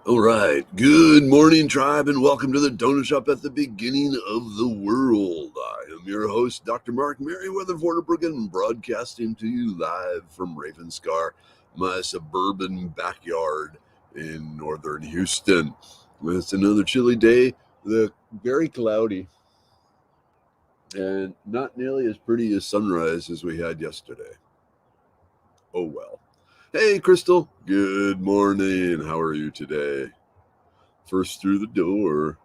All right. Good morning, tribe, and welcome to the Donut Shop at the beginning of the world. I am your host, Dr. Mark Merriweather Vorderbruggen, broadcasting to you live from Ravenscar, my suburban backyard in northern Houston. It's another chilly day, very cloudy, and not nearly as pretty a sunrise as we had yesterday. Oh well. Hey, Crystal. Good morning. How are you today? First through the door.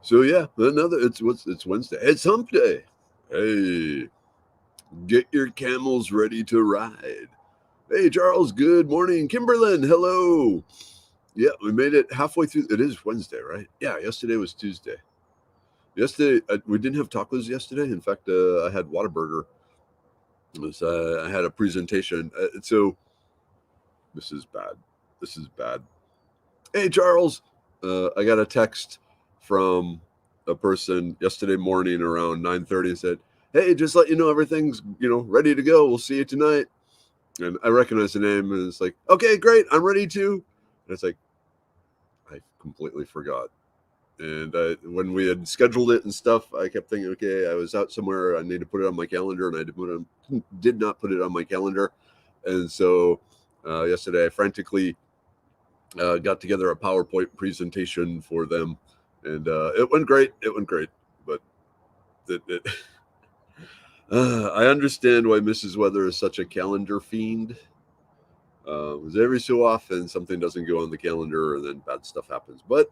So yeah, it's Wednesday. It's hump day. Hey, get your camels ready to ride. Hey Charles, good morning. Kimberlyn, hello. Yeah, we made it halfway through. It is Wednesday, right? Yeah, yesterday was Tuesday. Yesterday we didn't have tacos yesterday. In fact, I had Whataburger. I had a presentation. So this is bad. This is bad. Hey Charles, I got a text from a person yesterday morning around 9:30 and said, "Hey, just let you know everything's ready to go. We'll see you tonight." And I recognize the name, and it's like, "Okay, great, I'm ready too." And it's like, I completely forgot. And when we had scheduled it and stuff, I kept thinking, okay, I was out somewhere. I need to put it on my calendar, and I did not put it on my calendar. And so yesterday, I frantically got together a PowerPoint presentation for them, and it went great. It went great, but I understand why Mrs. Weather is such a calendar fiend. Because every so often something doesn't go on the calendar, and then bad stuff happens. But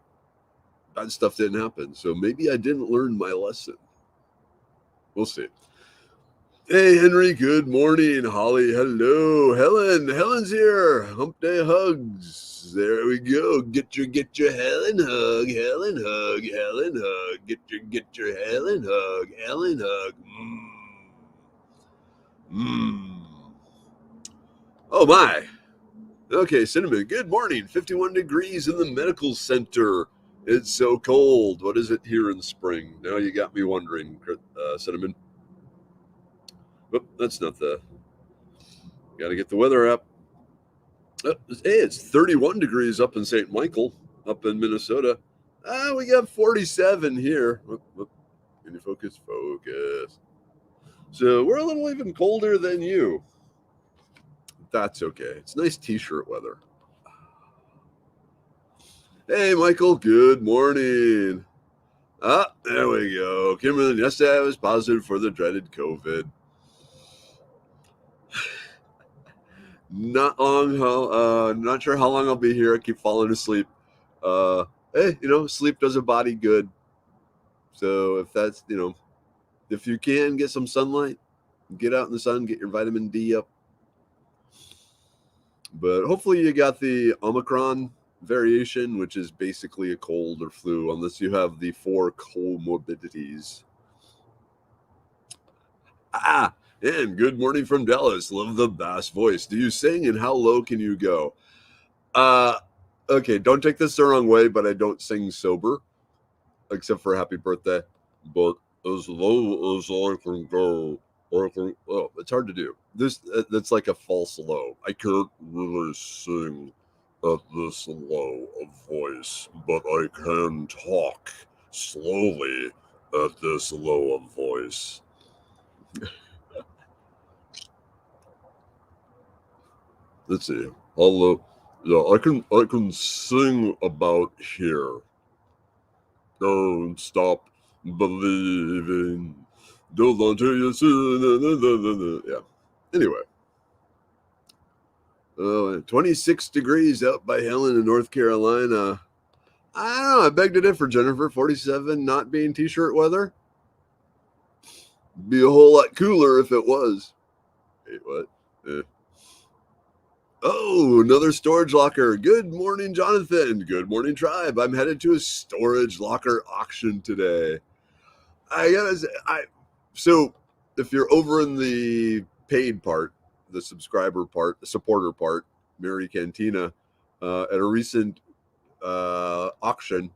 bad stuff didn't happen, so maybe I didn't learn my lesson. We'll see. Hey, Henry, good morning. Holly, hello. Helen's here. Hump day hugs. There we go. Get your Helen hug. Helen hug. Helen hug. Get your Helen hug. Helen hug. Oh my. Okay, Cinnamon, good morning. 51 degrees in the medical center. It's so cold. What is it here in spring? Now you got me wondering, Cinnamon. Oop, that's not the. Got to get the weather up. Hey, it's 31 degrees up in St. Michael, up in Minnesota. We got 47 here. Can you focus? Focus. So we're a little even colder than you. That's okay. It's nice t-shirt weather. Hey, Michael. Good morning. There we go. Kimberly, yesterday I was positive for the dreaded COVID. Not sure how long I'll be here. I keep falling asleep. Hey, sleep does a body good. So if that's, if you can get some sunlight, get out in the sun, get your vitamin D up. But hopefully you got the Omicron variation, which is basically a cold or flu, unless you have the 4 comorbidities. And good morning from Dallas. Love the bass voice. Do you sing, and how low can you go? Okay, don't take this the wrong way, but I don't sing sober, except for Happy Birthday. But as low as I can go, it's hard to do. That's like a false low. I can't really sing at this low of voice, but I can talk slowly at this low of voice. Let's see. Hello. Yeah, I can sing about here. Don't stop believing. Don't until you see. Yeah. Anyway. 26 degrees out by Helen in North Carolina. I don't know. I beg to differ, Jennifer. 47 not being t-shirt weather. Be a whole lot cooler if it was. Wait, what? Oh, another storage locker. Good morning, Jonathan. Good morning, tribe. I'm headed to a storage locker auction today. I gotta say, so if you're over in the paid part, the subscriber part, the supporter part, Mary Cantina, at a recent auction,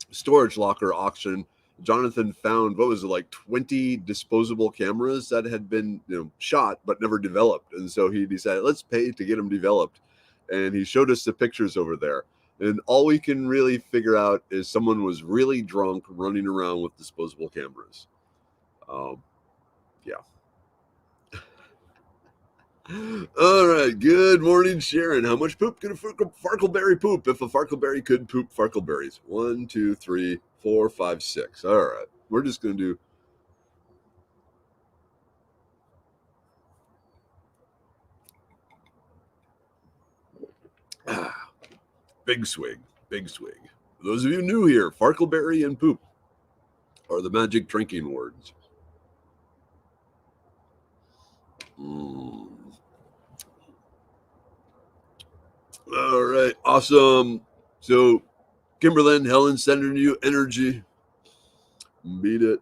storage locker auction, Jonathan found, what was it, like 20 disposable cameras that had been shot but never developed. And so he decided, let's pay to get them developed. And he showed us the pictures over there. And all we can really figure out is someone was really drunk running around with disposable cameras. Yeah. All right. Good morning, Sharon. How much poop could a Farkleberry poop if a Farkleberry could poop Farkleberries? 1, 2, 3, 4, 5, 6. All right. We're just going to do. Ah, big swing. Big swing. For those of you new here, Farkleberry and poop are the magic drinking words. Mm. All right. Awesome. So, Kimberlyn, Helen sending you energy. Beat it.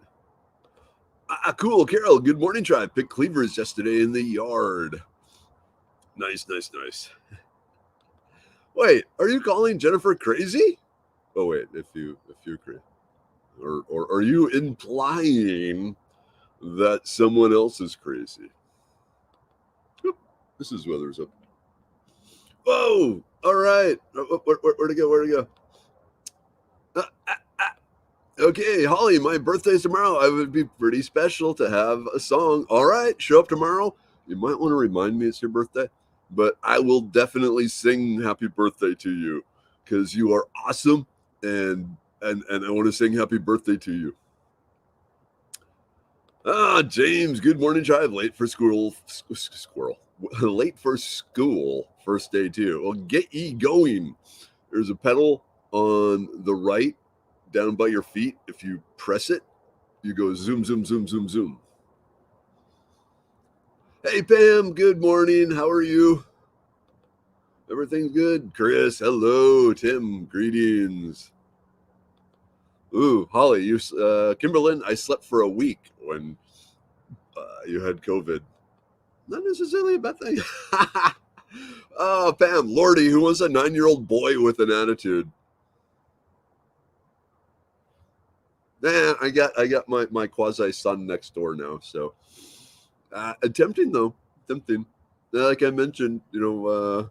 Cool. Carol, good morning, tribe. Picked cleavers yesterday in the yard. Nice, nice, nice. Wait, are you calling Jennifer crazy? Oh wait, if you're crazy, or are you implying that someone else is crazy? Oop, this is weather's up. Whoa! All right, where to go? Where to go? Uh, uh, Okay, Holly, my birthday's tomorrow. I would be pretty special to have a song. All right, show up tomorrow. You might want to remind me it's your birthday, but I will definitely sing happy birthday to you because you are awesome, and I want to sing happy birthday to you. James, good morning, tribe. Late for school, squirrel. Late for school, first day too. Well, get ye going. There's a pedal on the right down by your feet. If you press it, you go zoom, zoom, zoom, zoom, zoom. Hey, Pam, good morning. How are you? Everything's good. Chris, hello. Tim, greetings. Ooh, Holly, Kimberlyn, I slept for a week when you had COVID. Not necessarily a bad thing. Oh, Pam, Lordy, who wants a 9-year-old boy with an attitude? Nah, I got my quasi son next door now. So, tempting though, tempting. Like I mentioned, Mrs.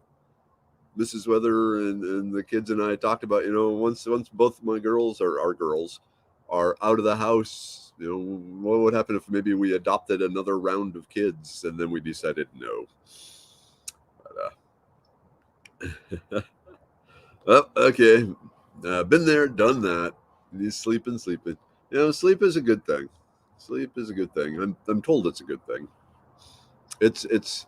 Weather and the kids and I talked about, once both my girls or our girls are out of the house, what would happen if maybe we adopted another round of kids, and then we decided no. But, oh, okay. Been there, done that. He's sleeping. Sleep is a good thing. Sleep is a good thing. I'm told it's a good thing. It's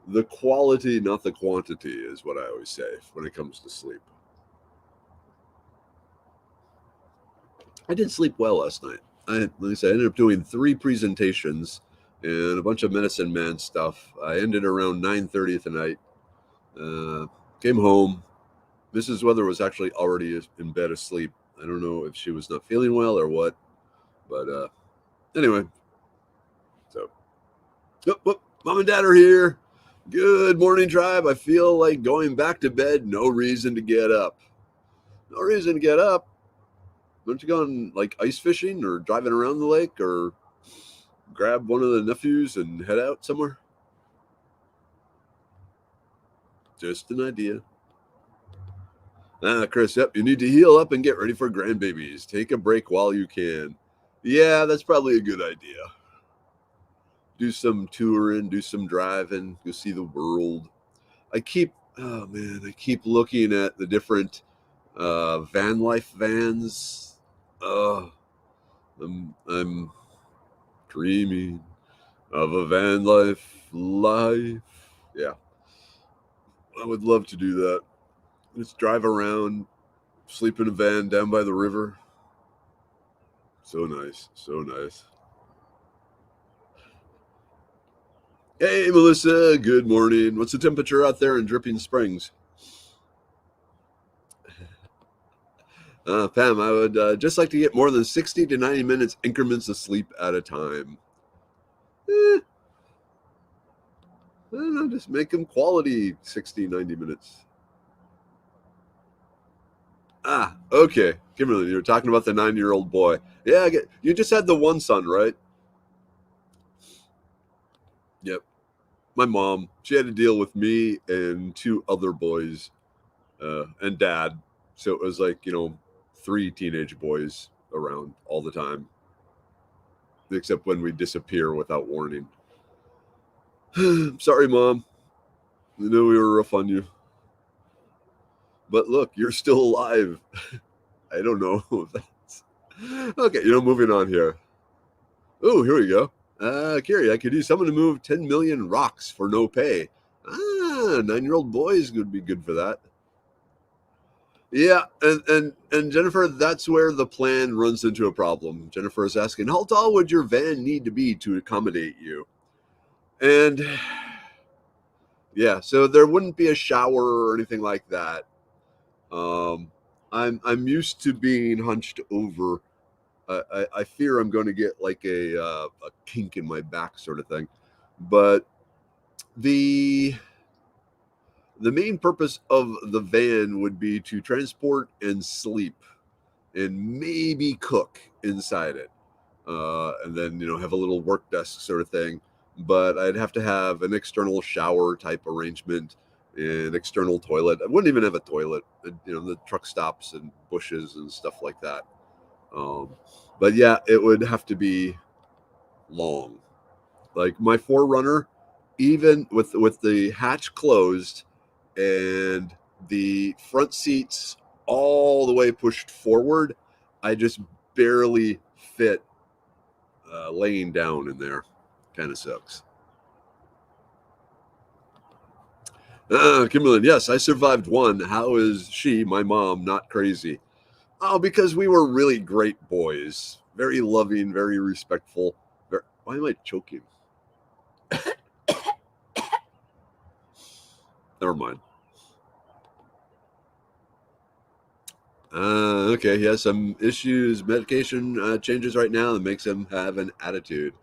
the quality, not the quantity, is what I always say when it comes to sleep. I did sleep well last night. Like I said, I ended up doing 3 presentations and a bunch of medicine man stuff. I ended around 9:30 tonight. Came home. Mrs. Weather was actually already in bed asleep. I don't know if she was not feeling well or what, but anyway. So, Mom and Dad are here. Good morning, tribe. I feel like going back to bed. No reason to get up. No reason to get up. Don't you go on like ice fishing or driving around the lake or grab one of the nephews and head out somewhere? Just an idea. Chris, yep, you need to heal up and get ready for grandbabies. Take a break while you can. Yeah, that's probably a good idea. Do some touring, do some driving, go see the world. I keep looking at the different van life vans. I'm dreaming of a van life. Yeah, I would love to do that. Just drive around, sleep in a van down by the river. So nice, so nice. Hey, Melissa, good morning. What's the temperature out there in Dripping Springs? Pam, I would just like to get more than 60 to 90 minutes increments of sleep at a time. I don't know, just make them quality 60, 90 minutes. Okay. Kimberly, you were talking about the 9-year-old boy. Yeah, you just had the one son, right? Yep. My mom, she had to deal with me and 2 other boys. and dad. So it was like, 3 teenage boys around all the time, except when we disappear without warning. Sorry, Mom. I know we were rough on you. But look, you're still alive. I don't know if that's... Okay, moving on here. Oh, here we go. Carrie, I could use someone to move 10 million rocks for no pay. 9-year-old boys would be good for that. Yeah, and Jennifer, that's where the plan runs into a problem. Jennifer is asking, how tall would your van need to be to accommodate you? And yeah, so there wouldn't be a shower or anything like that. I'm used to being hunched over. I fear I'm going to get like a kink in my back sort of thing. But the main purpose of the van would be to transport and sleep and maybe cook inside it. And then, have a little work desk sort of thing. But I'd have to have an external shower type arrangement, an external toilet. I wouldn't even have a toilet. The truck stops and bushes and stuff like that. But yeah, it would have to be long. Like my Forerunner, even with the hatch closed and the front seats all the way pushed forward, I just barely fit laying down in there. Kind of sucks. Kimberlyn, yes, I survived one. How is she, my mom, not crazy? Oh, because we were really great boys. Very loving, very respectful. Why am I choking? Never mind. Okay, he has some issues, medication changes right now that makes him have an attitude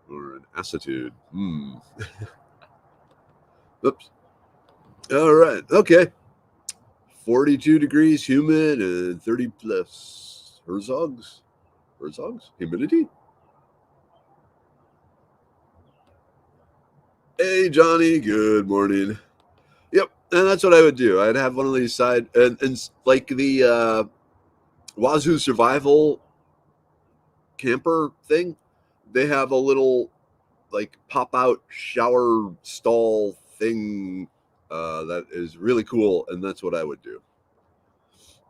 or an attitude. Oops. All right. Okay. 42 degrees, humid, and 30 plus. Herzogs? Humidity? Hey, Johnny. Good morning. Yep. And that's what I would do. I'd have one of these side, and like the Wazoo Survival camper thing, they have a little like pop out shower stall thing that is really cool, and that's what I would do.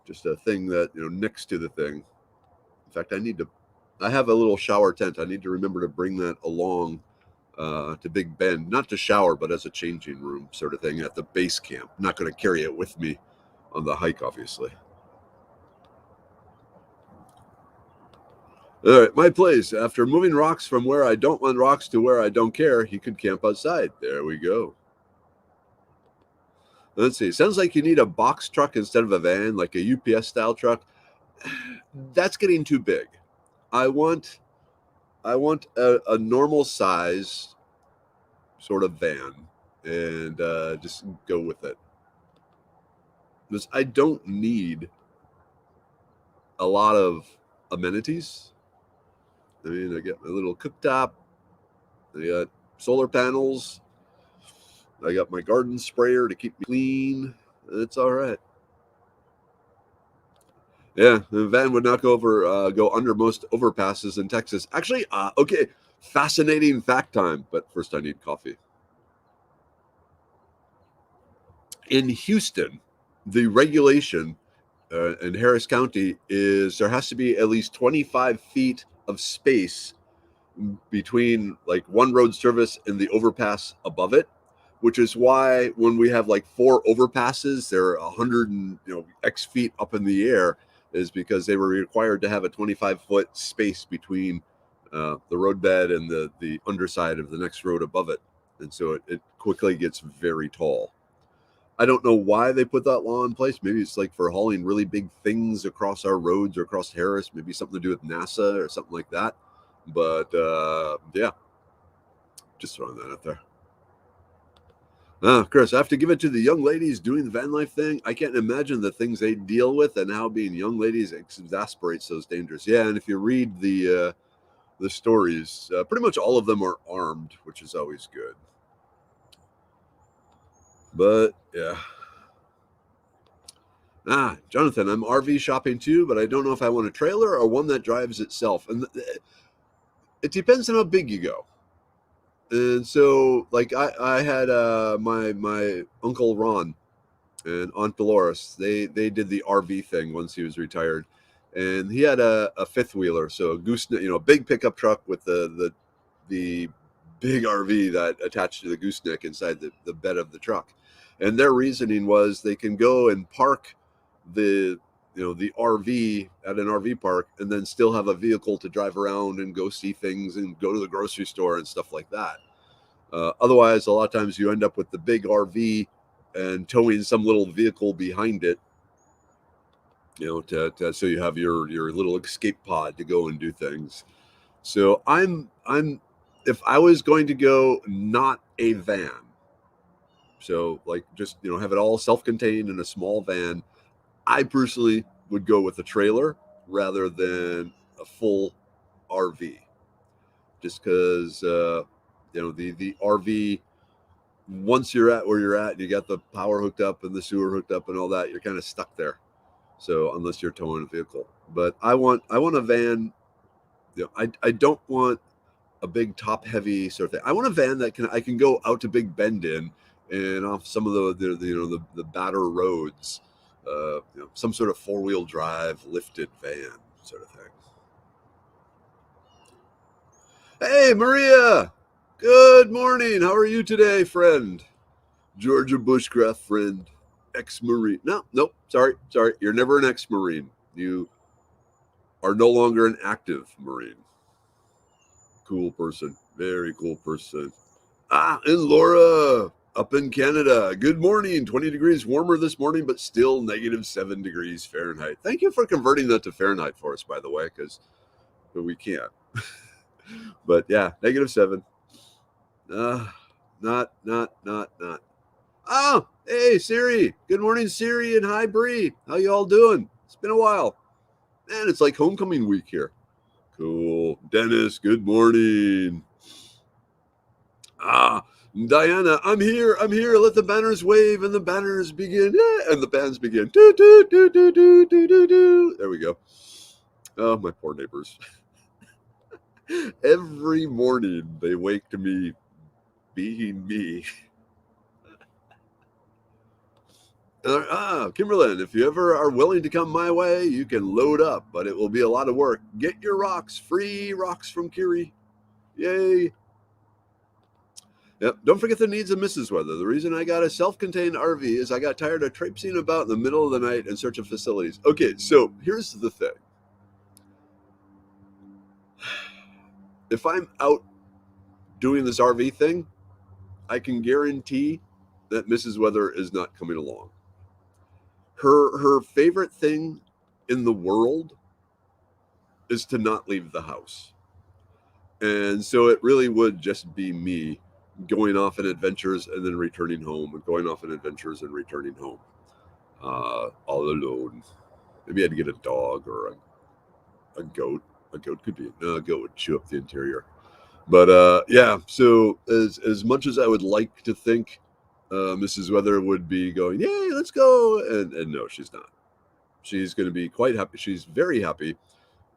Just a thing that next to the thing. In fact, I have a little shower tent. I need to remember to bring that along to Big Bend, not to shower, but as a changing room sort of thing at the base camp. I'm not going to carry it with me on the hike, obviously. All right, my place. After moving rocks from where I don't want rocks to where I don't care, he could camp outside. There we go. Let's see. Sounds like you need a box truck instead of a van, like a UPS style truck. That's getting too big. I want a normal size sort of van, and just go with it. Because I don't need a lot of amenities. I mean, I get my little cooktop. I got solar panels. I got my garden sprayer to keep me clean. It's all right. Yeah, the van would not go under most overpasses in Texas. Actually, okay, fascinating fact time. But first, I need coffee. In Houston, the regulation in Harris County is there has to be at least 25 feet of space between like one road service and the overpass above it, which is why when we have like 4 overpasses, they're 100 and X feet up in the air, is because they were required to have a 25-foot space between the roadbed and the underside of the next road above it, and so it quickly gets very tall. I don't know why they put that law in place. Maybe it's like for hauling really big things across our roads or across Harris. Maybe something to do with NASA or something like that. But yeah, just throwing that out there. Chris, I have to give it to the young ladies doing the van life thing. I can't imagine the things they deal with and how being young ladies exasperates those dangers. Yeah, and if you read the stories, pretty much all of them are armed, which is always good. But yeah. Jonathan, I'm RV shopping too, but I don't know if I want a trailer or one that drives itself. And it depends on how big you go. And so, like, I had my uncle Ron and Aunt Dolores. They did the RV thing once he was retired, and he had a fifth wheeler, so a gooseneck, a big pickup truck with the big RV that attached to the gooseneck inside the bed of the truck. And their reasoning was they can go and park the the RV at an RV park and then still have a vehicle to drive around and go see things and go to the grocery store and stuff like that. Otherwise, a lot of times you end up with the big RV and towing some little vehicle behind it, so you have your little escape pod to go and do things. So I'm if I was going to go not a van, so like just have it all self-contained in a small van, I personally would go with a trailer rather than a full RV, just because the RV, once you're at where you're at, and you got the power hooked up and the sewer hooked up and all that, you're kind of stuck there. So unless you're towing a vehicle, but I want a van. I don't want a big top heavy sort of thing. I want a van that I can go out to Big Bend in and off some of the batter roads. Some sort of 4-wheel drive lifted van sort of thing. Hey, Maria. Good morning. How are you today, friend? Georgia bushcraft friend, ex-Marine. No, nope. Sorry. You're never an ex-Marine. You are no longer an active Marine. Cool person. Very cool person. And Laura up in Canada. Good morning. 20 degrees warmer this morning, but still -7 degrees Fahrenheit. Thank you for converting that to Fahrenheit for us, by the way, because we can't. But yeah, -7. Not. Oh, hey, Siri. Good morning, Siri, and hi, Bree. How you all doing? It's been a while. Man, it's like homecoming week here. Cool. Dennis, good morning. Diana, I'm here. Let the banners wave and the banners begin. Yeah, and the bands begin. Do, do, do, do, do, do, do, do. There we go. Oh, my poor neighbors. Every morning they wake to me being me. Kimberlyn, if you ever are willing to come my way, you can load up, but it will be a lot of work. Get your rocks. Free rocks from Kiri. Yay. Yep. Don't forget the needs of Mrs. Weather. The reason I got a self-contained RV is I got tired of traipsing about in the middle of the night in search of facilities. Okay, so here's the thing. If I'm out doing this RV thing, I can guarantee that Mrs. Weather is not coming along. Her favorite thing in the world is to not leave the house. And so it really would just be me going off on adventures and then returning home and going off on adventures and returning home, all alone. Maybe I'd get a dog or a goat. A goat could be, no, a goat would chew up the interior. But yeah, so as much as I would like to think Mrs. Weather would be going, yay, let's go. And no, she's not. She's going to be quite happy. She's very happy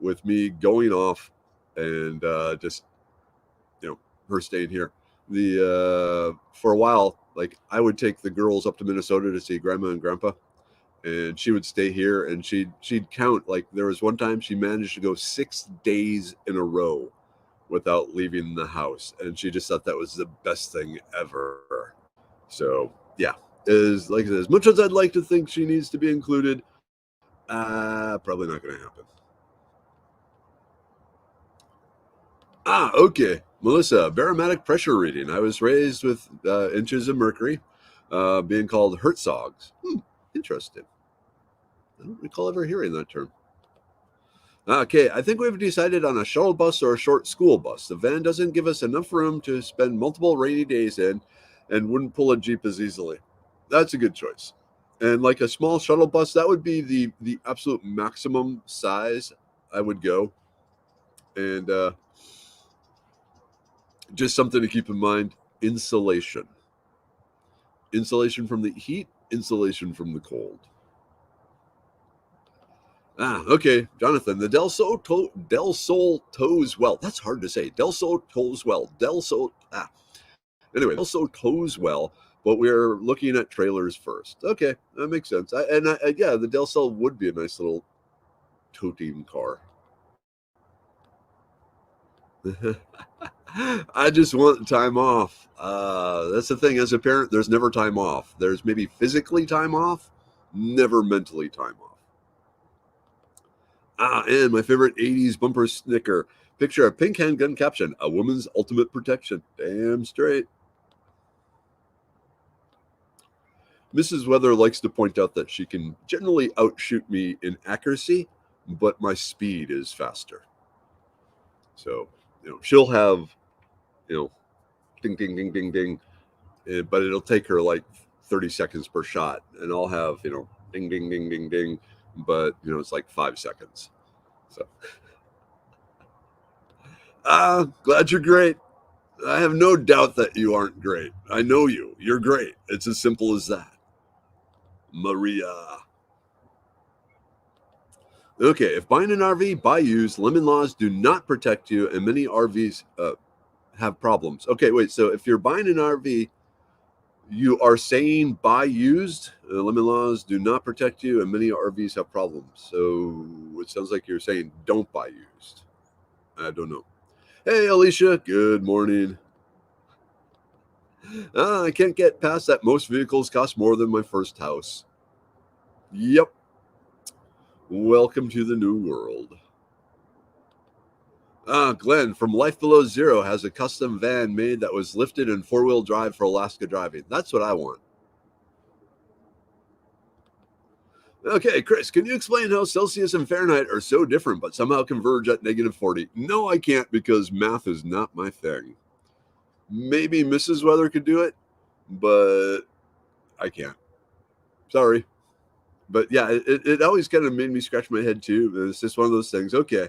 with me going off and just, her staying here. For a while, like I would take the girls up to Minnesota to see Grandma and Grandpa, and she would stay here and she'd count. Like there was one time she managed to go 6 days in a row without leaving the house, and she just thought that was the best thing ever. So yeah, is like I said, as much as I'd like to think she needs to be included, probably not going to happen. Okay. Melissa, barometric pressure reading. I was raised with inches of mercury, being called Herzogs. Interesting. I don't recall ever hearing that term. Okay, I think we've decided on a shuttle bus or a short school bus. The van doesn't give us enough room to spend multiple rainy days in and wouldn't pull a Jeep as easily. That's a good choice. And like a small shuttle bus, that would be the absolute maximum size I would go. And just something to keep in mind, insulation from the heat, insulation from the cold. Okay, Jonathan. The Del Sol toes well. That's hard to say. Del Sol toes well. Del Sol. Anyway, Del Sol toes well, but we're looking at trailers first. Okay, that makes sense. Yeah, the Del Sol would be a nice little toting car. I just want time off. That's the thing. As a parent, there's never time off. There's maybe physically time off, never mentally time off. And my favorite 80s bumper sticker. Picture a pink handgun caption, a woman's ultimate protection. Damn straight. Mrs. Weather likes to point out that she can generally outshoot me in accuracy, but my speed is faster. So, she'll have, ding, ding, ding, ding, ding, but it'll take her like 30 seconds per shot. And I'll have, ding, ding, ding, ding, ding, but, it's like 5 seconds. So, glad you're great. I have no doubt that you aren't great. I know you. You're great. It's as simple as that. Maria. Okay, if buying an RV, buy used. Lemon laws do not protect you, and many RVs have problems. Okay, wait. So if you're buying an RV, you are saying buy used. Lemon laws do not protect you, and many RVs have problems. So it sounds like you're saying don't buy used. I don't know. Hey, Alicia. Good morning. I can't get past that most vehicles cost more than my first house. Yep. Welcome to the new world. Glenn from Life Below Zero has a custom van made that was lifted in four-wheel drive for Alaska driving. That's what I want. Okay, Chris, can you explain how Celsius and Fahrenheit are so different but somehow converge at -40? No, I can't because math is not my thing. Maybe Mrs. Weather could do it, but I can't. Sorry. But yeah, it always kind of made me scratch my head too. It's just one of those things. Okay,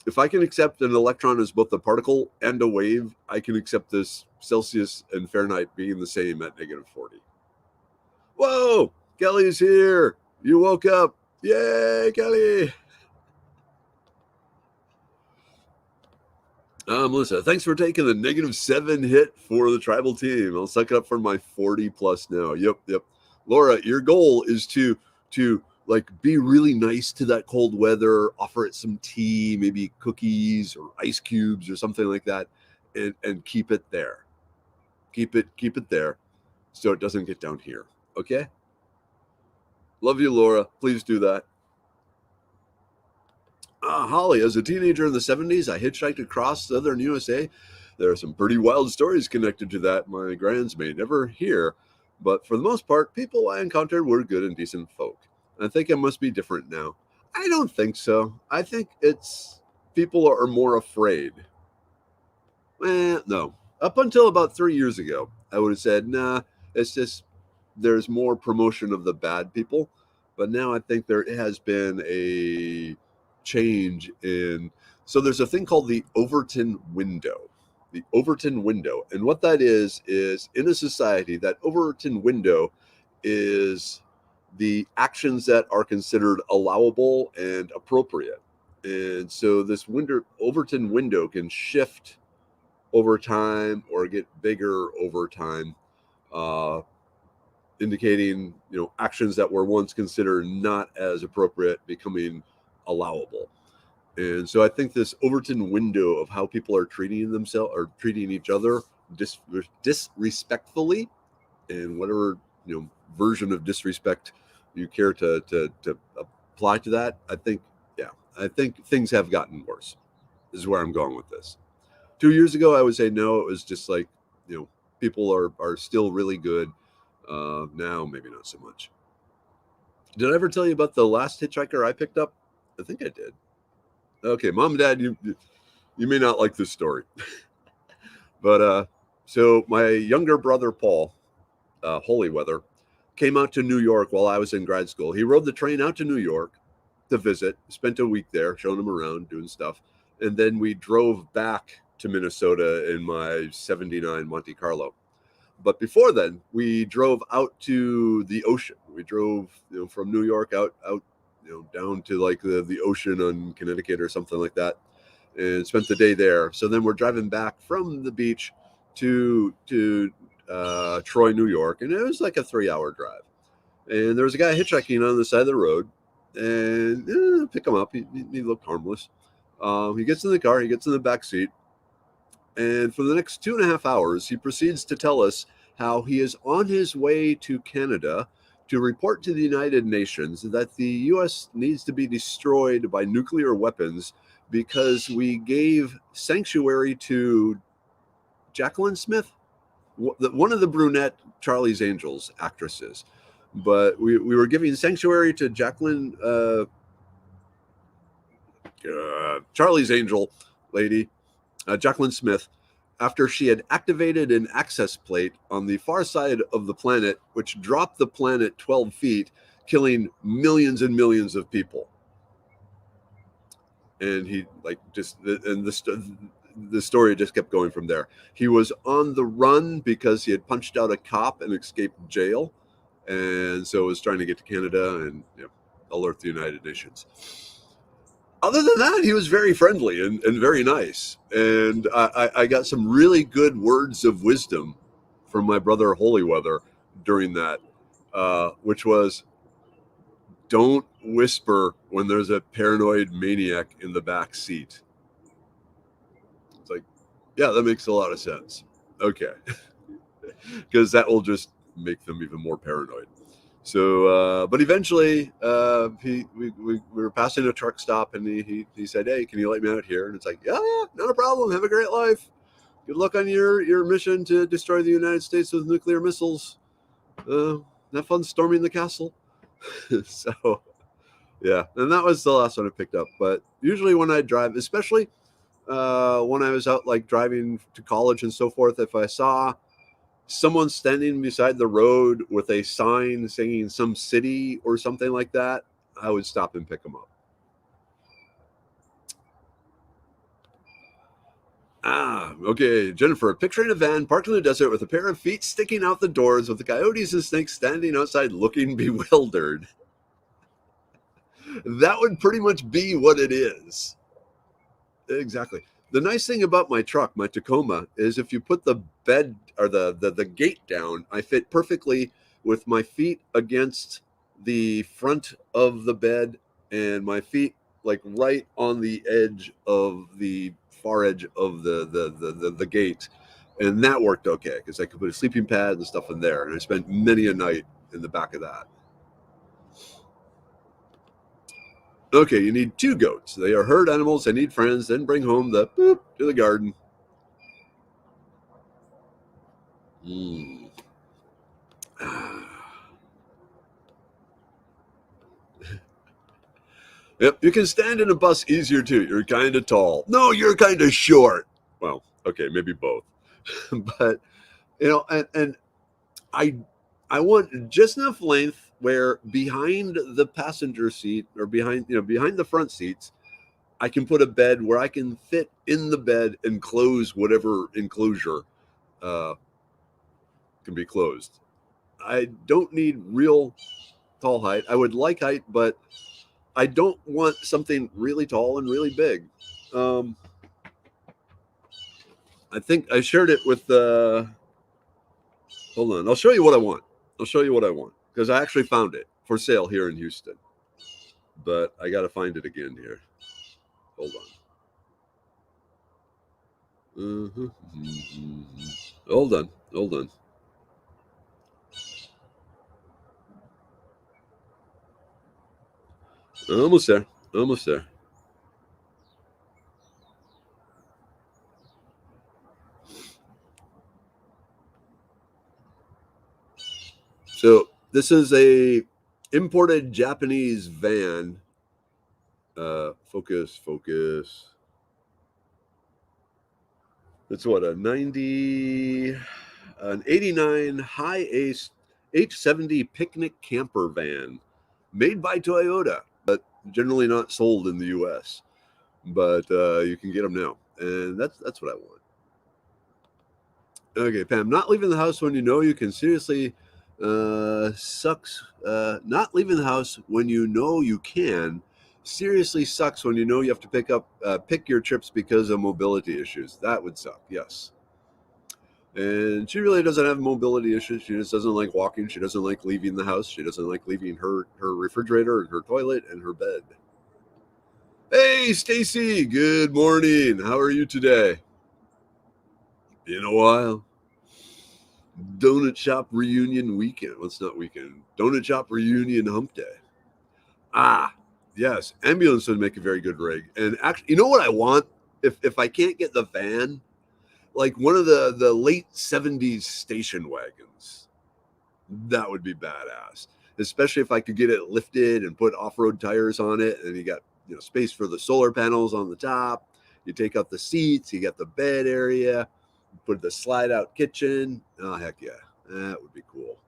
if I can accept an electron as both a particle and a wave, I can accept this Celsius and Fahrenheit being the same at -40. Whoa, Kelly's here. You woke up. Yay, Kelly. Melissa, thanks for taking the -7 hit for the tribal team. I'll suck it up for my 40 plus now. Yep. Laura, your goal is to like be really nice to that cold weather, offer it some tea, maybe cookies or ice cubes or something like that, and keep it there. Keep it there so it doesn't get down here. Okay? Love you, Laura. Please do that. Holly, as a teenager in the 70s, I hitchhiked across southern USA. There are some pretty wild stories connected to that my grands may never hear, but for the most part, people I encountered were good and decent folk. I think it must be different now. I don't think so. I think it's people are more afraid. No. Up until about 3 years ago, I would have said, nah, it's just there's more promotion of the bad people. But now I think there has been a change in. So there's a thing called the Overton Window. The Overton Window. And what that is in a society, that Overton Window is the actions that are considered allowable and appropriate. And so this Overton window can shift over time or get bigger over time, uh, indicating actions that were once considered not as appropriate becoming allowable. And so I think this Overton window of how people are treating themselves or treating each other disrespectfully, and whatever version of disrespect you care to apply to that, I think things have gotten worse. This is where I'm going with this. 2 years ago, I would say no. It was just like, people are still really good. Now, maybe not so much. Did I ever tell you about the last hitchhiker I picked up? I think I did. Okay, mom and dad, you may not like this story, but so my younger brother Paul, Holyweather, came out to New York while I was in grad school. He rode the train out to New York to visit, spent a week there, showing him around, doing stuff, and then we drove back to Minnesota in my '79 Monte Carlo. But before then, we drove out to the ocean. We drove, from New York out, down to like the ocean on Connecticut or something like that, and spent the day there. So then we're driving back from the beach to Troy, New York, and it was like a 3-hour drive. And there was a guy hitchhiking on the side of the road, and pick him up. He looked harmless. He gets in the car. He gets in the back seat, and for the next 2.5 hours, he proceeds to tell us how he is on his way to Canada to report to the United Nations that the U.S. needs to be destroyed by nuclear weapons because we gave sanctuary to Jacqueline Smith, one of the brunette Charlie's Angels actresses. But we were giving sanctuary to Jacqueline, Charlie's Angel lady, Jacqueline Smith, after she had activated an access plate on the far side of the planet, which dropped the planet 12 feet, killing millions and millions of people. And he the story just kept going from there. He was on the run because he had punched out a cop and escaped jail, and so was trying to get to Canada and alert the United Nations. Other than that, he was very friendly and very nice. And I got some really good words of wisdom from my brother Holyweather during that, which was, don't whisper when there's a paranoid maniac in the back seat. It's like, yeah, that makes a lot of sense. Okay. Because that will just make them even more paranoid. So, but eventually, we were passing a truck stop, and he said, "Hey, can you let me out here?" And it's like, "Yeah, not a problem. Have a great life. Good luck on your mission to destroy the United States with nuclear missiles. Have fun storming the castle." So, yeah, and that was the last one I picked up. But usually when I drive, especially when I was out like driving to college and so forth, if I saw someone standing beside the road with a sign saying some city or something like that, I would stop and pick them up. Okay. Jennifer, picturing a van parked in the desert with a pair of feet sticking out the doors with the coyotes and snakes standing outside looking bewildered. That would pretty much be what it is. Exactly. The nice thing about my truck, my Tacoma, is if you put the bed or the gate down, I fit perfectly with my feet against the front of the bed and my feet like right on the edge of the far edge of the gate. And that worked okay because I could put a sleeping pad and stuff in there. And I spent many a night in the back of that. Okay, you need 2 goats. They are herd animals. They need friends. Then bring home the boop to the garden. Yep, you can stand in a bus easier too. You're kind of tall. No, you're kind of short. Well, okay, maybe both. But and I want just enough length where behind the passenger seat or behind the front seats, I can put a bed where I can fit in the bed and close whatever enclosure can be closed. I don't need real tall height. I would like height, but I don't want something really tall and really big. I think I shared it with hold on. I'll show you what I want. Because I actually found it for sale here in Houston. But I got to find it again here. Hold on. Hold on. Almost there. So this is a imported Japanese van. Focus. It's what, an 89 high ace H70 picnic camper van made by Toyota, but generally not sold in the U.S. But you can get them now, and that's what I want. Okay, Pam, not leaving the house when you know you can seriously Sucks. Not leaving the house when you know you can. Seriously sucks when you know you have to pick your trips because of mobility issues. That would suck. Yes. And she really doesn't have mobility issues. She just doesn't like walking. She doesn't like leaving the house. She doesn't like leaving her refrigerator and her toilet and her bed. Hey, Stacy. Good morning. How are you today? Been a while. Donut shop reunion weekend. Well, it's not weekend. Donut shop reunion hump day. Ah, yes. Ambulance would make a very good rig. And actually, you know what I want? If I can't get the van, like one of the late 70s station wagons. That would be badass. Especially if I could get it lifted and put off-road tires on it, and you got space for the solar panels on the top. You take out the seats, you got the bed area, put the slide out kitchen. Oh heck yeah. That would be cool.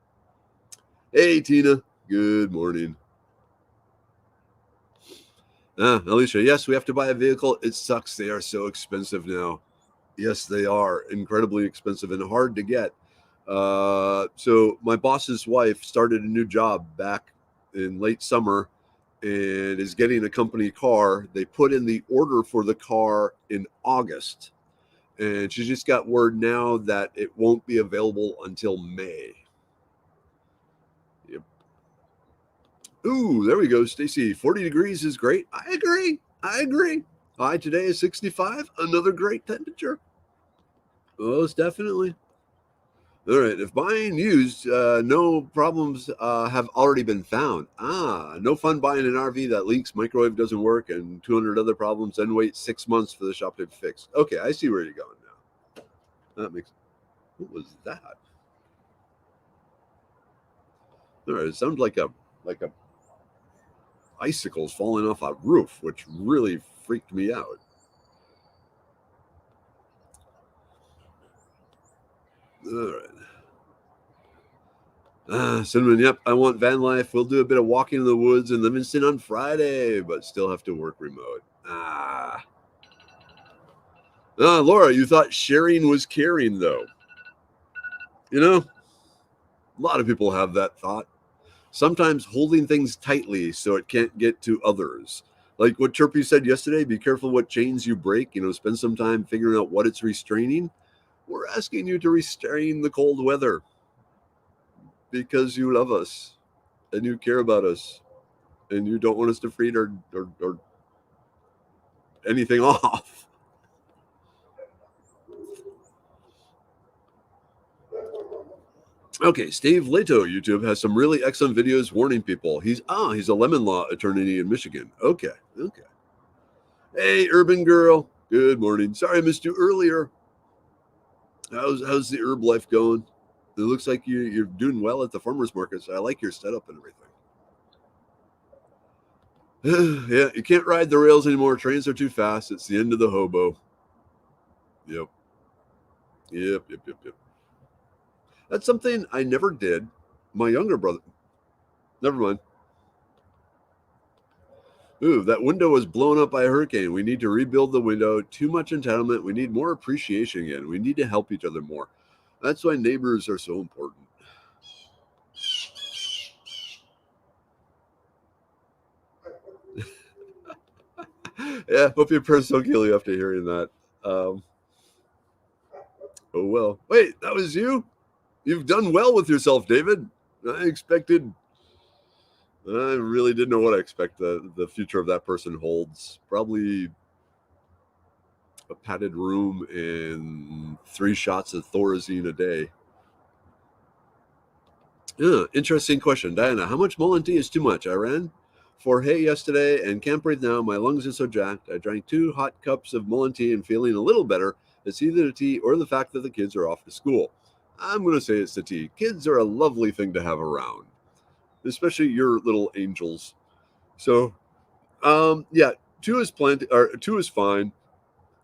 Hey Tina. Good morning. Alicia, yes, we have to buy a vehicle. It sucks. They are so expensive now. Yes, they are incredibly expensive and hard to get. So my boss's wife started a new job back in late summer and is getting a company car. They put in the order for the car in August, and she just got word now that it won't be available until May. Yep. Ooh, there we go, Stacy. 40 degrees is great. I agree. I agree. High today is 65. Another great temperature. Most definitely. All right. If buying used, no problems have already been found. No fun buying an RV that leaks, microwave doesn't work, and 200 other problems, then wait 6 months for the shop to fix. Okay, I see where you're going now. That makes. What was that? All right. It sounds like a icicles falling off a roof, which really freaked me out. All right. Cinnamon, yep, I want van life. We'll do a bit of walking in the woods in Livingston on Friday, but still have to work remote. Laura, you thought sharing was caring, though. A lot of people have that thought. Sometimes holding things tightly so it can't get to others. Like what Chirpy said yesterday, be careful what chains you break. Spend some time figuring out what it's restraining. We're asking you to restrain the cold weather because you love us and you care about us and you don't want us to freeze or anything off. Okay, Steve Leto YouTube has some really excellent videos warning people. He's a lemon law attorney in Michigan. Okay. Hey, urban girl. Good morning. Sorry I missed you earlier. How's the herb life going? It looks like you're doing well at the farmers market. So I like your setup and everything. Yeah, you can't ride the rails anymore. Trains are too fast. It's the end of the hobo. Yep. Yep. That's something I never did. My younger brother. Never mind. Ooh, that window was blown up by a hurricane. We need to rebuild the window. Too much entitlement. We need more appreciation again. We need to help each other more. That's why neighbors are so important. Yeah, hope your parents don't kill you after hearing that. Um, oh well. Wait, that was you? You've done well with yourself, David. I really didn't know what I expect the future of that person holds. Probably a padded room and 3 shots of Thorazine a day. Yeah, interesting question. Diana, how much Mullen tea is too much? I ran for hay yesterday and can't breathe now. My lungs are so jacked. I drank 2 hot cups of Mullen tea and feeling a little better. It's either the tea or the fact that the kids are off to school. I'm going to say it's the tea. Kids are a lovely thing to have around, especially your little angels. So, yeah, 2 is plenty, or 2 is fine.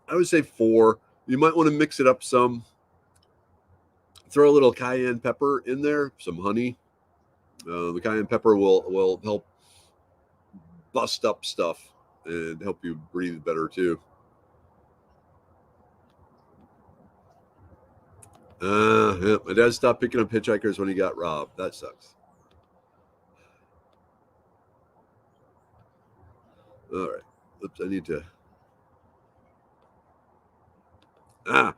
I would say 4. You might want to mix it up some. Throw a little cayenne pepper in there, some honey. The cayenne pepper will help bust up stuff and help you breathe better too. Yeah. My dad stopped picking up hitchhikers when he got robbed. That sucks. All right. Oops, I need to. Ah,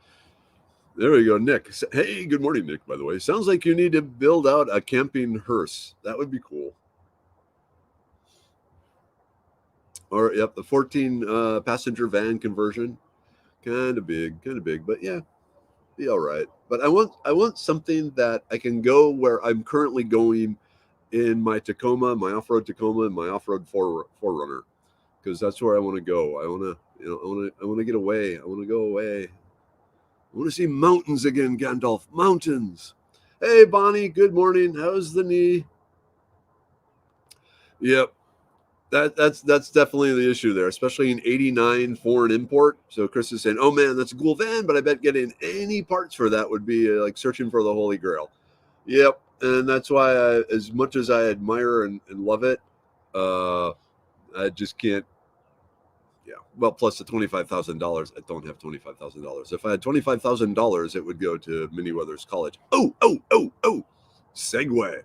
there we go, Nick. Hey, good morning, Nick, by the way. Sounds like you need to build out a camping hearse. That would be cool. Or, yep, the 14 passenger van conversion. Kind of big, but yeah, be all right. But I want something that I can go where I'm currently going in my Tacoma, my off-road Tacoma, and my off-road Forerunner, because that's where I want to go. I want to, I want to get away. I want to go away. I want to see mountains again, Gandalf. Mountains. Hey, Bonnie. Good morning. How's the knee? Yep. That's definitely the issue there, especially in '89 foreign import. So Chris is saying, "Oh man, that's a cool van, but I bet getting any parts for that would be like searching for the Holy Grail." Yep, and that's why, as much as I admire and love it, uh, I just can't. Yeah, well, plus the $25,000. I don't have $25,000. If I had $25,000, it would go to Miniweather's college. Oh. Segue.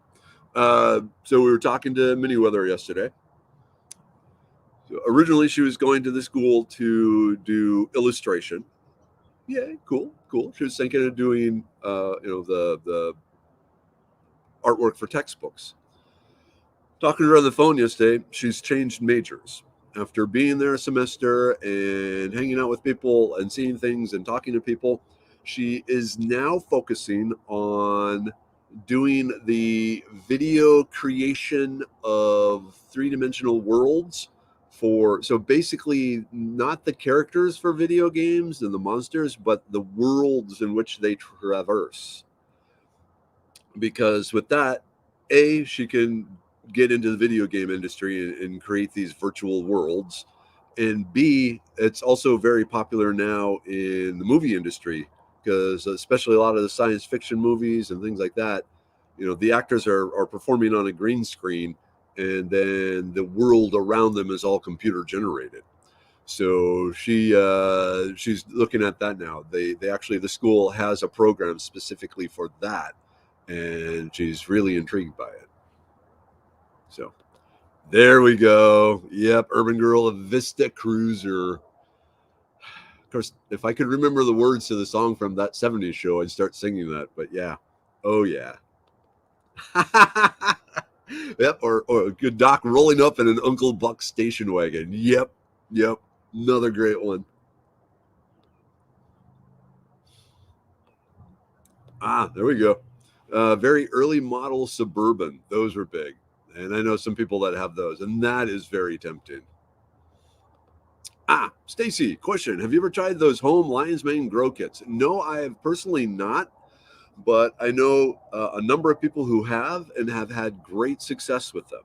So we were talking to Miniweather yesterday. So originally, she was going to the school to do illustration. Yeah, cool. She was thinking of doing, the artwork for textbooks. Talking to her on the phone yesterday, she's changed majors after being there a semester and hanging out with people and seeing things and talking to people. She is now focusing on doing the video creation of three-dimensional worlds for, so basically not the characters for video games and the monsters, but the worlds in which they traverse. Because with that, A, she can get into the video game industry and create these virtual worlds, and B, it's also very popular now in the movie industry, because especially a lot of the science fiction movies and things like that, the actors are performing on a green screen, and then the world around them is all computer generated. So she's looking at that now. They actually, the school has a program specifically for that, and she's really intrigued by it. So there we go. Yep, Urban Girl of Vista Cruiser. Of course, if I could remember the words to the song from that '70s show, I'd start singing that. But yeah, oh yeah. Yep, or a good Doc rolling up in an Uncle Buck station wagon. Yep, another great one. There we go. Very early model Suburban. Those were big. And I know some people that have those, and that is very tempting. Stacy, question. Have you ever tried those home Lion's Mane grow kits? No, I have personally not, but I know a number of people who have and have had great success with them.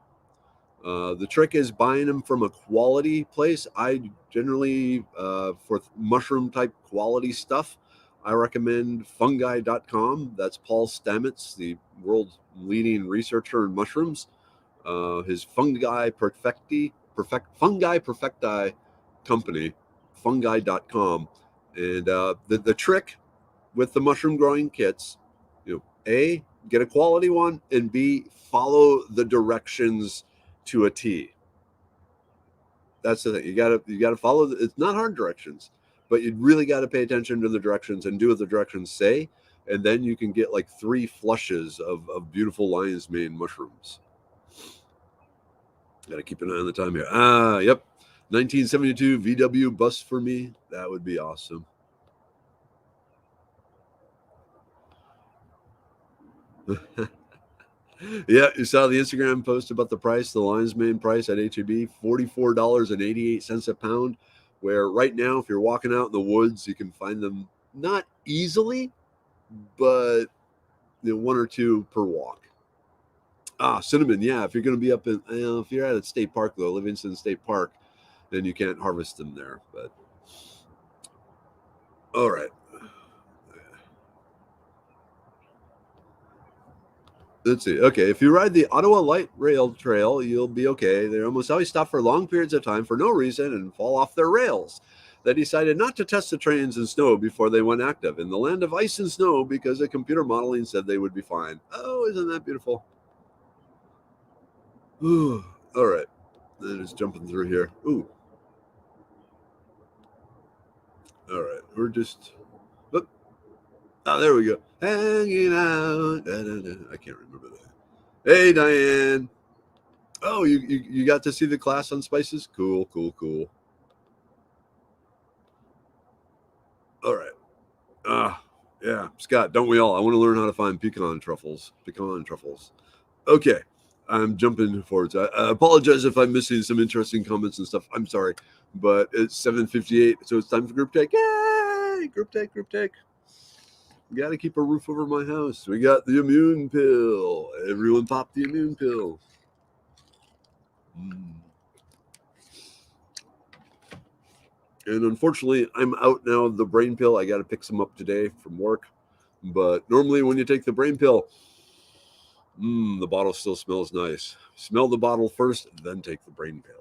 The trick is buying them from a quality place. I generally, for mushroom type quality stuff, I recommend fungi.com. That's Paul Stamets, the world's leading researcher in mushrooms. His fungi perfecti company, fungi.com. And the trick with the mushroom growing kits, A, get a quality one, and B, follow the directions to a T. That's the thing. You gotta follow. It's not hard directions, but you really got to pay attention to the directions and do what the directions say, and then you can get like 3 flushes of beautiful lion's mane mushrooms. Got to keep an eye on the time here. Yep, 1972 VW bus for me. That would be awesome. Yeah, you saw the Instagram post about the price, the lion's mane price at HEB, $44.88 a pound. Where right now, if you're walking out in the woods, you can find them not easily, but one or two per walk. Cinnamon, yeah. If you're going to be up in, if you're at a state park though, Livingston State Park, then you can't harvest them there. But all right, let's see. Okay, if you ride the Ottawa Light Rail Trail, you'll be okay. They almost always stop for long periods of time for no reason and fall off their rails. They decided not to test the trains in snow before they went active in the land of ice and snow because the computer modeling said they would be fine. Oh, isn't that beautiful? Ooh, all right. Then just jumping through here. Ooh. All right. We're just. Oop. Oh, there we go. Hanging out. Da, da, da. I can't remember that. Hey, Diane. Oh, you got to see the class on spices? Cool, cool, cool. All right. Yeah, Scott, don't we all? I want to learn how to find pecan truffles. Pecan truffles. Okay. I'm jumping forward. I apologize if I'm missing some interesting comments and stuff. I'm sorry. But it's 7:58, so it's time for group take. Yay! Group take, group take. Got to keep a roof over my house. We got the immune pill. Everyone pop the immune pill. Mm. And unfortunately, I'm out now of the brain pill. I got to pick some up today from work. But normally, when you take the brain pill, the bottle still smells nice. Smell the bottle first, then take the brain pill.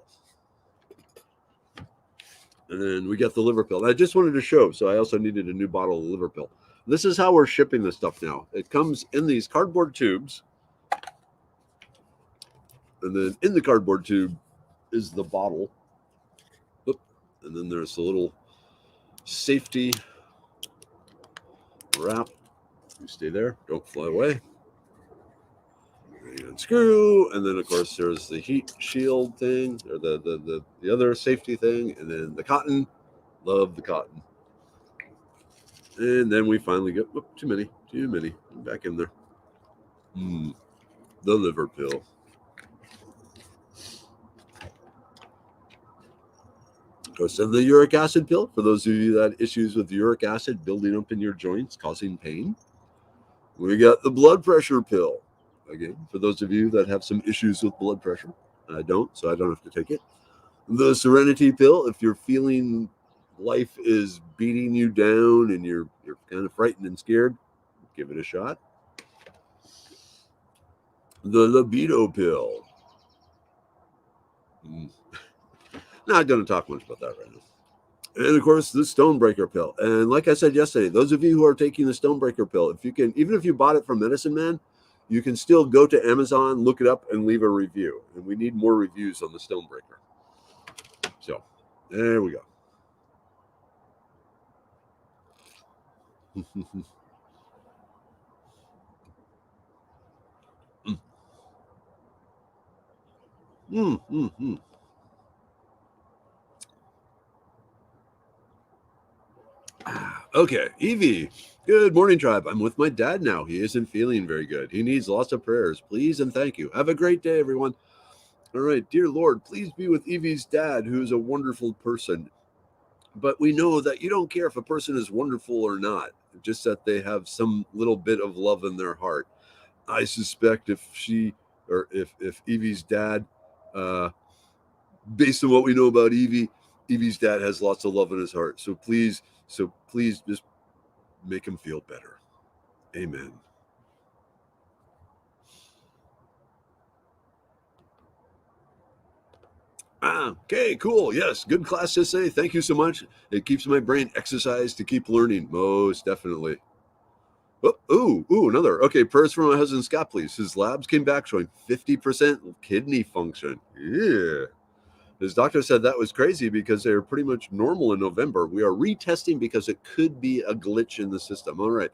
And then we got the liver pill. I just wanted to show, so I also needed a new bottle of liver pill. This is how we're shipping this stuff now. It comes in these cardboard tubes. And then in the cardboard tube is the bottle. Oop. And then there's a little safety wrap. You stay there, don't fly away. And unscrew, and then of course there's the heat shield thing, or the other safety thing, and then the cotton. Love the cotton. And then we finally get too many. Back in there. The liver pill. Of course, and the uric acid pill for those of you that had issues with uric acid building up in your joints, causing pain. We got the blood pressure pill. Again, for those of you that have some issues with blood pressure. I don't, so I don't have to take it. The serenity pill, if you're feeling life is beating you down and you're kind of frightened and scared, give it a shot. The libido pill. Not going to talk much about that right now. And of course, the Stonebreaker pill. And like I said yesterday, those of you who are taking the Stonebreaker pill, if you can, even if you bought it from Medicine Man, you can still go to Amazon, look it up, and leave a review. And we need more reviews on the Stonebreaker. So there we go. Okay, Evie. Good morning, tribe. I'm with my dad now. He isn't feeling very good. He needs lots of prayers. Please and thank you. Have a great day, everyone. All right, dear Lord, please be with Evie's dad, who's a wonderful person. But we know that you don't care if a person is wonderful or not, just that they have some little bit of love in their heart. I suspect if Evie's dad, based on what we know about Evie's dad has lots of love in his heart. So please just make him feel better. Amen. Okay, cool. Yes, good class to say. Thank you so much. It keeps my brain exercised to keep learning. Most definitely. Oh, another. Okay, prayers for my husband Scott, please. His labs came back showing 50% kidney function. Yeah. His doctor said that was crazy because they were pretty much normal in November. We are retesting because it could be a glitch in the system. All right.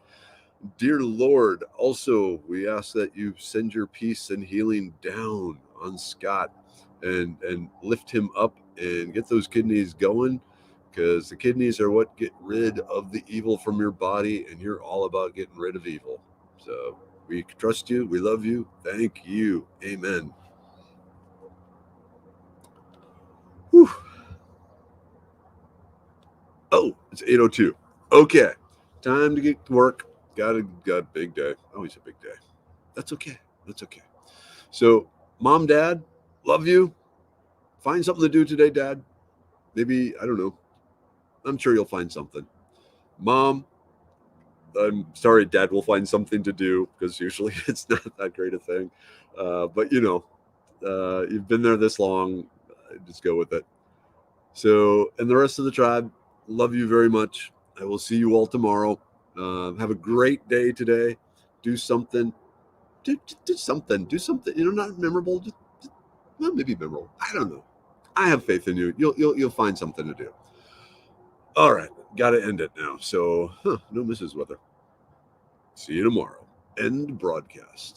Dear Lord, also, we ask that you send your peace and healing down on Scott and lift him up and get those kidneys going, because the kidneys are what get rid of the evil from your body, and you're all about getting rid of evil. So we trust you. We love you. Thank you. Amen. Whew. Oh, it's 8:02. Okay. Time to get to work. Got a big day. Always a big day. That's okay. That's okay. So, Mom, Dad, love you. Find something to do today, Dad. Maybe, I don't know. I'm sure you'll find something. Mom, I'm sorry, Dad will find something to do, because usually it's not that great a thing. But, you've been there this long. Just go with it. So, and the rest of the tribe, Love you very much. I will see you all tomorrow. Have a great day today. Do something. Do something. Do something. Not memorable. Well, maybe memorable. I don't know. I have faith in you. You'll find something to do. All right, got to end it now. So, no Mrs. Weather. See you tomorrow. End broadcast.